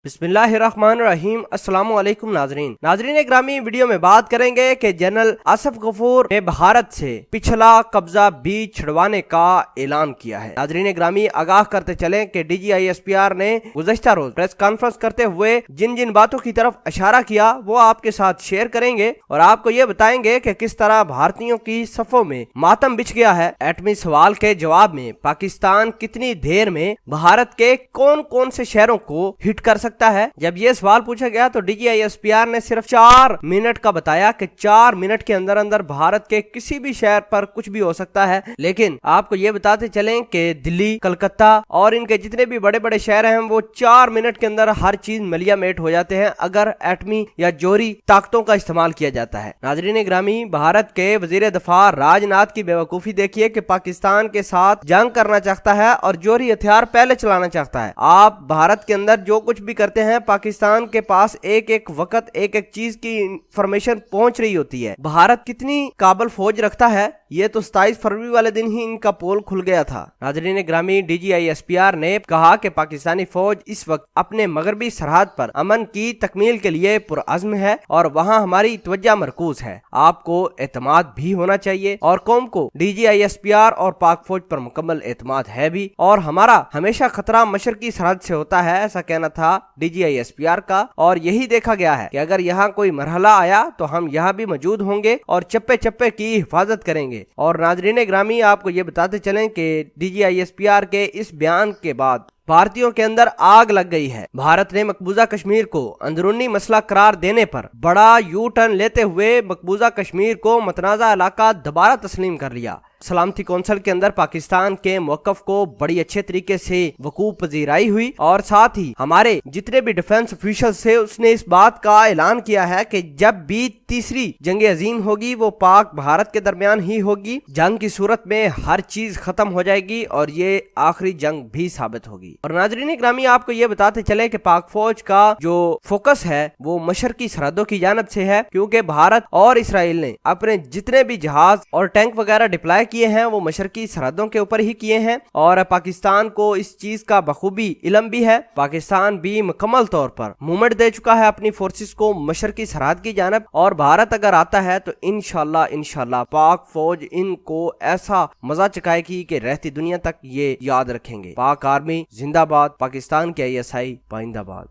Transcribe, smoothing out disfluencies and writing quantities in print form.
बिस्मिल्लाहिर्रहमानिर्रहीम। अस्सलाम वालेकुम नाजरीन ग्रामी, वीडियो में बात करेंगे कि जनरल आसिफ गफूर ने भारत से पिछला कब्जा भी छुड़वाने का ऐलान किया है। नाजरीन ग्रामी, आगाह करते चलें कि DGISPR ने गुज़श्ता रोज प्रेस कॉन्फ्रेंस करते हुए जिन जिन बातों की तरफ इशारा किया वो आपके साथ शेयर करेंगे और आपको ये बताएंगे कि किस तरह भारतीयों की सफों में मातम बिछ गया है। एटमी सवाल के जवाब में पाकिस्तान कितनी देर में भारत के कौन कौन से शहरों को हिट कर सकता है। जब ये सवाल पूछा गया तो DGISPR ने सिर्फ 4 मिनट का बताया कि 4 मिनट के अंदर अंदर भारत के किसी भी शहर पर कुछ भी हो सकता है। लेकिन आपको ये बताते चलें कि दिल्ली, कलकत्ता और इनके जितने भी बड़े बड़े शहर हैं वो 4 मिनट के अंदर हर चीज मलियामेट हो जाते हैं अगर एटमी या जोहरी ताकतों का इस्तेमाल किया जाता है। नाजरीन ग्रामी, भारत के वजीर दफा राजनाथ की बेवकूफी देखिए कि पाकिस्तान के साथ जंग करना चाहता है और जोहरी हथियार पहले चलाना चाहता है। आप भारत के अंदर जो कुछ भी करते हैं, पाकिस्तान के पास एक एक वक्त एक एक चीज की इंफॉर्मेशन पहुंच रही होती है। भारत कितनी काबल फौज रखता है ये तो 27 फरवरी वाले दिन ही इनका पोल खुल गया था। नाजरीन ग्रामी, DGISPR ने कहा कि पाकिस्तानी फौज इस वक्त अपने मगरबी सरहद पर अमन की तकमील के लिए पुरअज़्म है और वहां हमारी तवज्जो मरकूज है। आपको एतमाद भी होना चाहिए और कौम को DGISPR और पाक फौज पर मुकम्मल एतमाद है भी, और हमारा हमेशा खतरा मशरकी सरहद से होता है, ऐसा कहना था DGISPR का। और यही देखा गया है कि अगर यहाँ कोई मरहला आया तो हम यहाँ भी मौजूद होंगे और चप्पे चप्पे की हिफाजत करेंगे। और नाजरीन ग्रामी, आपको ये बताते चलें कि DGISPR के इस बयान के बाद भारतीयों के अंदर आग लग गई है। भारत ने मकबूजा कश्मीर को अंदरूनी मसला करार देने पर बड़ा यू टर्न लेते हुए मकबूजा कश्मीर को मतनाज़ा इलाका दोबारा तस्लीम कर लिया। सलामती कौंसिल के अंदर पाकिस्तान के मौक़िफ़ को बड़ी अच्छे तरीके से वकूफ़ पजीराई हुई और साथ ही हमारे जितने भी डिफेंस ऑफिशियल थे उसने इस बात का ऐलान किया है कि जब भी तीसरी जंग अजीम होगी वो पाक भारत के दरमियान ही होगी। जंग की सूरत में हर चीज खत्म हो जाएगी और ये आखिरी जंग भी साबित होगी। और नाजरीन ग्रामी, आपको ये बताते चले कि पाक फौज का जो फोकस है वो मशरकी सरहदों की जानब से है, क्योंकि भारत और इसराइल ने अपने जितने भी जहाज और टैंक वगैरह डिप्लॉय किए हैं वो मशरकी सरहदों के ऊपर ही किए हैं और पाकिस्तान को इस चीज का बखूबी इल्म भी है। पाकिस्तान भी मुकम्मल तौर पर मूवमेंट दे चुका है अपनी फोर्सेस को मशरकी सरहद की जानब, और भारत अगर आता है तो इंशाल्लाह पाक फौज इनको ऐसा मजा चकाएगी कि रहती दुनिया तक ये याद रखेंगे। पाक आर्मी जिंदाबाद, पाकिस्तान के ISI पाइंदाबाद।